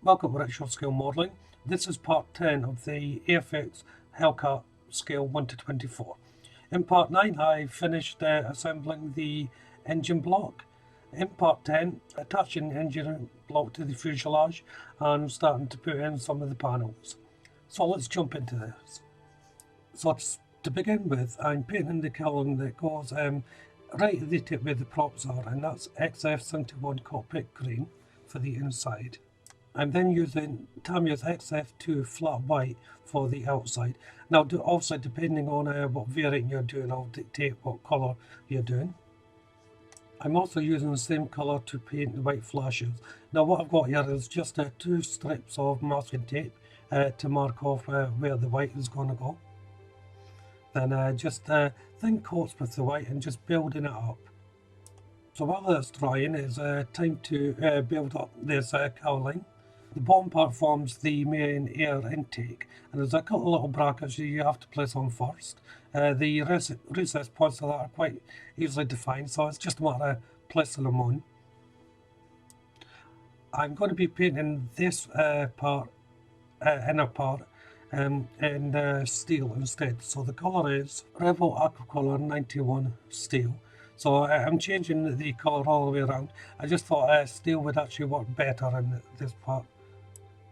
Welcome to Rickshaw Scale Modelling. This is part 10 of the Airfix Hellcat scale 1 to 24. In part 9 I finished assembling the engine block. In part 10, attaching the engine block to the fuselage and starting to put in some of the panels. So let's jump into this. So to begin with, I'm painting the colour that goes right at the tip where the props are, and that's XF71 cockpit green for the inside. I'm then using Tamiya's XF2 flat white for the outside. Now, also depending on what variant you're doing, I'll dictate what colour you're doing. I'm also using the same colour to paint the white flashes. Now, what I've got here is just 2 strips of masking tape to mark off where the white is going to go. Then just thin coats with the white and just building it up. So while that's drying, it's time to build up this cowling. The bottom part forms the main air intake, and there's a couple of little brackets you have to place on first. The recess points of that are quite easily defined, so it's just a matter of placing them on. I'm going to be painting this inner part in steel instead. So the colour is Revel Aquacolor 91 steel. So I'm changing the colour all the way around. I just thought steel would actually work better in this part.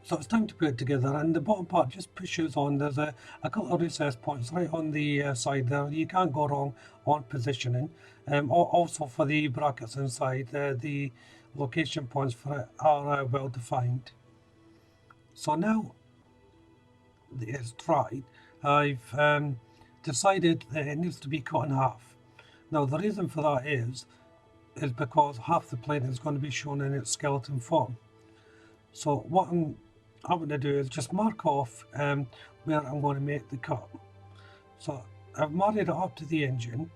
So it's time to put it together, and the bottom part just pushes on. There's a couple of recess points right on the side there. You can't go wrong on positioning. Also for the brackets inside, the location points for it are well defined. So now it's dried, I've decided that it needs to be cut in half. Now the reason for that is because half the plane is going to be shown in its skeleton form. So what I'm going to do is just mark off where I'm going to make the cut. So I've married it up to the engine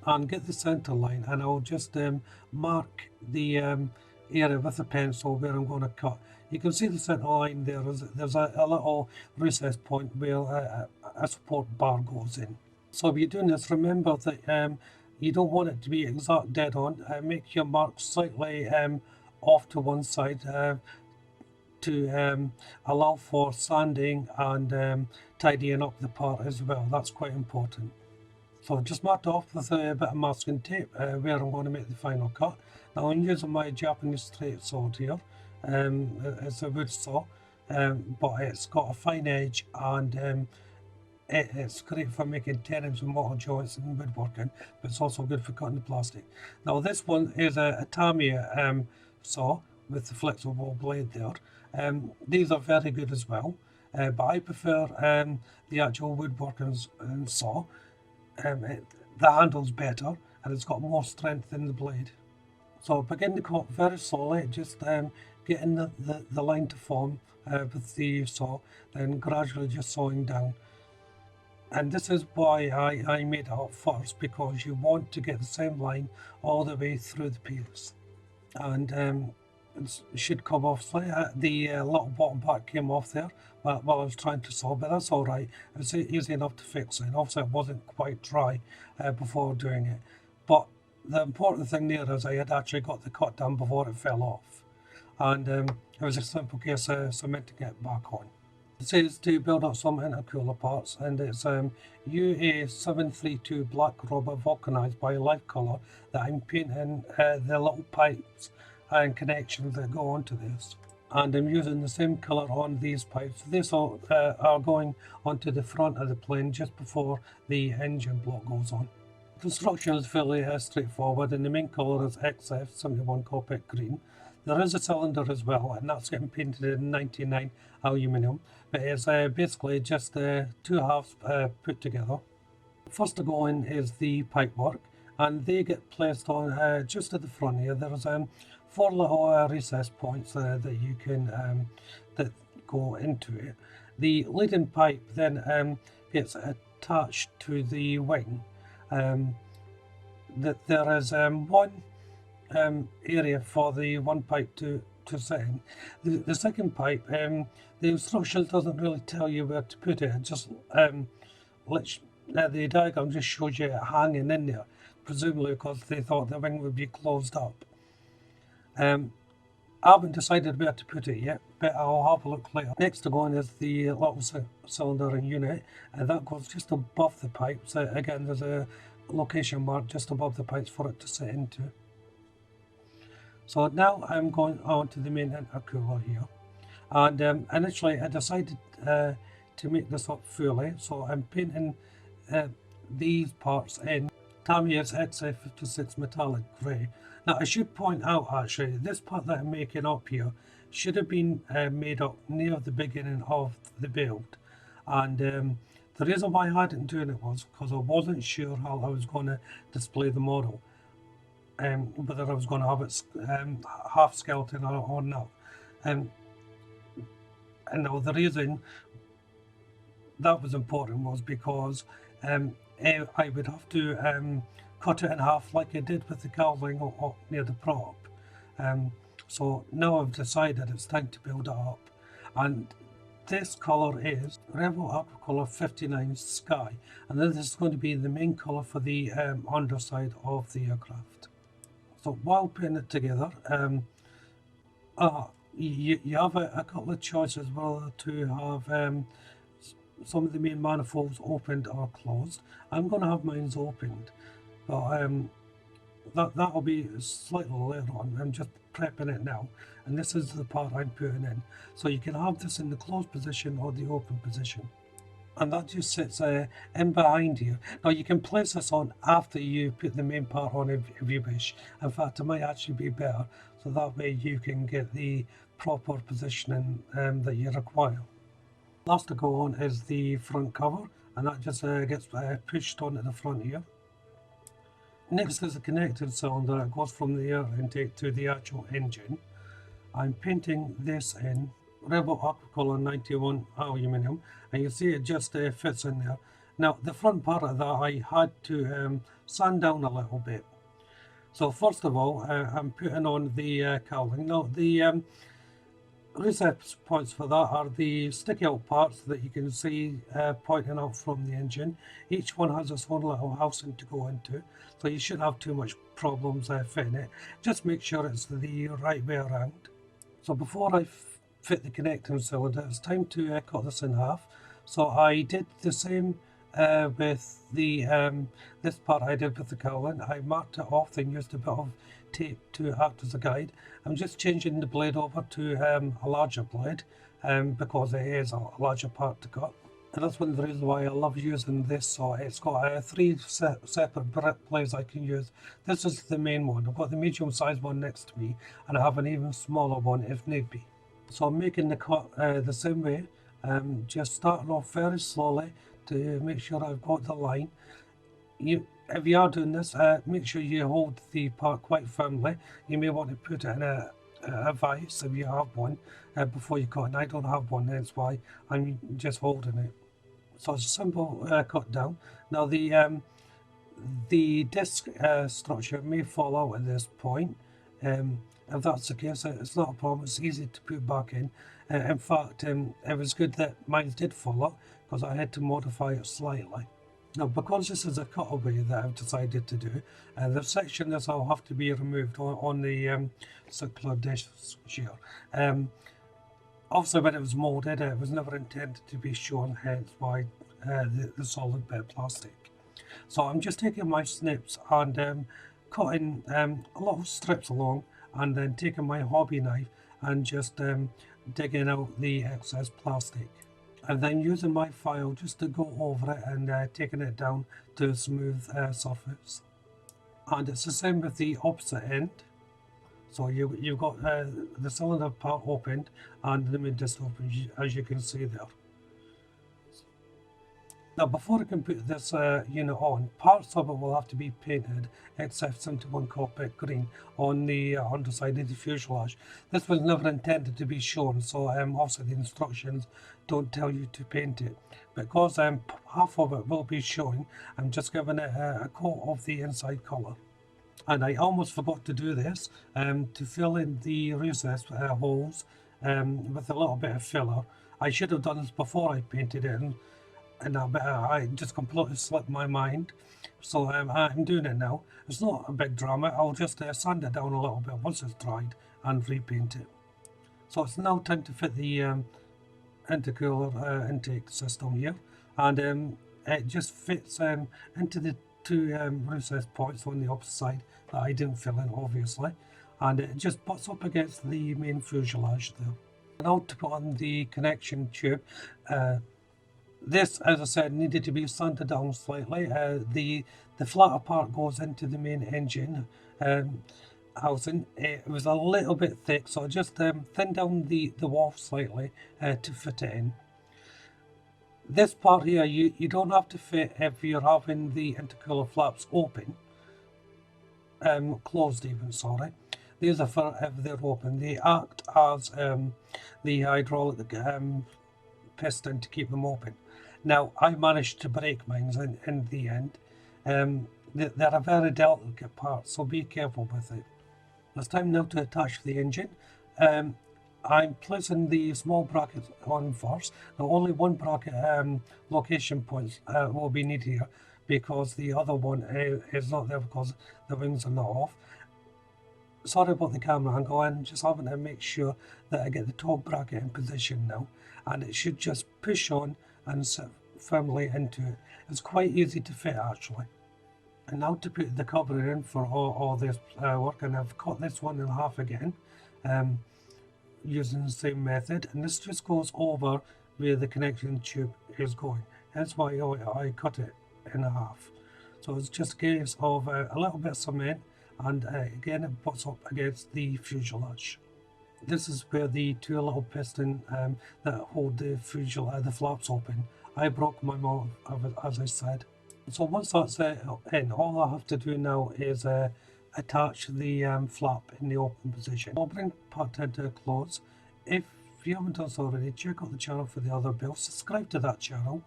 and get the center line, and I'll just mark the area with a pencil where I'm going to cut. You can see the center line there. There's a little recess point where a support bar goes in. So if you're doing this, remember that you don't want it to be exact dead on. Make your mark slightly off to one side to allow for sanding and tidying up the part as well. That's quite important. So I've just marked off with a bit of masking tape where I'm going to make the final cut. Now I'm using my Japanese straight saw here. It's a wood saw, but it's got a fine edge, and it's great for making 10-inch mortar joints and woodworking, but it's also good for cutting the plastic. Now this one is a Tamiya saw with the flexible blade there. These are very good as well, but I prefer the actual woodworking saw. The handle's better and it's got more strength in the blade. So begin to cut very slowly, just getting the line to form with the saw, then gradually just sawing down. And this is why I made it up first, because you want to get the same line all the way through the piece. And it should come off slightly. The little bottom part came off there while I was trying to saw, but that's alright. It's easy enough to fix it. Obviously it wasn't quite dry before doing it. But the important thing there is I had actually got the cut done before it fell off. And it was a simple case of cementing it back on. It says to build up some intercooler parts, and it's UA732 black rubber vulcanized by Life Color that I'm painting the little pipes and connections that go onto this. And I'm using the same colour on these pipes. These are going onto the front of the plane just before the engine block goes on. Construction is fairly straightforward, and the main colour is XF71 cockpit green. There is a cylinder as well, and that's getting painted in 99 aluminium, but it's basically just 2 halves put together. First to go in is the pipework, and they get placed on just at the front here. There's 4 little recess points that you can that go into it. The leading pipe then gets attached to the wing. That there is one area for the one pipe to sit in. The second pipe, the instructions doesn't really tell you where to put it. It just the diagram just shows you it hanging in there, presumably because they thought the wing would be closed up. I haven't decided where to put it yet, but I'll have a look later. Next to go on is the little cylinder and unit, and that goes just above the pipe. So again, there's a location mark just above the pipes for it to sit into. So now I'm going on to the main intercooler here. And initially I decided to make this up fully, so I'm painting these parts in Tamier's X56 metallic grey. Now I should point out actually, this part that I'm making up here should have been made up near the beginning of the build, and the reason why I hadn't done it was because I wasn't sure how I was going to display the model, whether I was going to have it half skeleton or not. And now the reason that was important was because I would have to cut it in half like I did with the cowling near the prop. So now I've decided it's time to build it up. And this colour is Revel Aquacolor 59 Sky. And this is going to be the main colour for the underside of the aircraft. So while putting it together, you have a couple of choices whether to have some of the main manifolds opened or closed. I'm going to have mine opened, but that'll be slightly later on. I'm just prepping it now, and this is the part I'm putting in. So you can have this in the closed position or the open position, and that just sits in behind here. Now you can place this on after you put the main part on if you wish. In fact, it might actually be better, so that way you can get the proper positioning that you require. Last to go on is the front cover, and that just gets pushed onto the front here. Next is the connected cylinder that goes from the air intake to the actual engine. I'm painting this in Revel Aquacolor 91 aluminium, and you see it just fits in there. Now the front part of that I had to sand down a little bit. So first of all, I'm putting on the cowling. Now the recess points for that are the sticky out parts that you can see pointing out from the engine. Each one has its own little housing to go into, so you shouldn't have too much problems fitting it. Just make sure it's the right way around. So before I fit the connecting cylinder, it's time to cut this in half. So I did the same with the this part I did with the cowling. I marked it off and used a bit of tape to act as a guide. I'm just changing the blade over to a larger blade because it is a larger part to cut. And that's one of the reasons why I love using this saw. It's got 3 separate blades I can use. This is the main one. I've got the medium sized one next to me, and I have an even smaller one if need be. So I'm making the cut the same way, just starting off very slowly to make sure I've got the line. If you are doing this, make sure you hold the part quite firmly. You may want to put it in a vise if you have one before you cut, and I don't have one, that's why I'm just holding it. So it's a simple cut down. Now the disc structure may fall out at this point. If that's the case, it's not a problem. It's easy to put back in. In fact, it was good that mine did fall out because I had to modify it slightly. Now, because this is a cutaway that I've decided to do, the section that will have to be removed on the circular disc here. Obviously, when it was moulded, it was never intended to be shown, hence why the solid bit of plastic. So I'm just taking my snips and cutting little strips along, and then taking my hobby knife and just digging out the excess plastic. And then using my file just to go over it and taking it down to a smooth surface. And it's the same with the opposite end. So you've got the cylinder part opened and the mid disc open, as you can see there. Now before I can put this unit on, parts of it will have to be painted XF71 cockpit green on the underside of the fuselage. This was never intended to be shown, so obviously the instructions don't tell you to paint it. Because half of it will be showing, I'm just giving it a coat of the inside colour. And I almost forgot to do this, to fill in the recess holes with a little bit of filler. I should have done this before I painted it in. And I just completely slipped my mind, so I'm doing it now. It's not a big drama. I'll just sand it down a little bit once it's dried and repaint it. So it's now time to fit the intercooler intake system here, and it just fits into the two recess points on the opposite side that I didn't fill in, obviously, and it just butts up against the main fuselage there. Now to put on the connection tube. This, as I said, needed to be sanded down slightly. The flatter part goes into the main engine housing. It was a little bit thick, so I just thinned down the wall slightly to fit it in. This part here, you don't have to fit if you're having the intercooler flaps open, closed even, sorry. These are for if they're open. They act as the hydraulic piston to keep them open. Now, I managed to break mine in the end. They're a very delicate part, so be careful with it. It's time now to attach the engine. I'm placing the small bracket on first. Now, only one bracket location point will be needed here, because the other one is not there because the wings are not off. Sorry about the camera angle, I'm just having to make sure that I get the top bracket in position now, and it should just push on and sit firmly into it. It's quite easy to fit actually. And now to put the covering in for all this work, and I've cut this one in half again using the same method, and this just goes over where the connection tube is going. That's why I cut it in half. So it's just a case of a little bit of cement, and again it butts up against the fuselage. This is where the two little pistons that hold the fuselage, the flaps open. I broke my mouth of it, as I said. So once that's in, all I have to do now is attach the flap in the open position. I'll bring part 10 to a close. If you haven't done so already, check out the channel for the other builds. Subscribe to that channel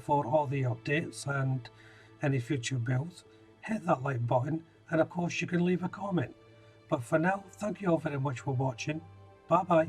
for all the updates and any future builds. Hit that like button, and of course you can leave a comment. But for now, thank you all very much for watching. Bye bye.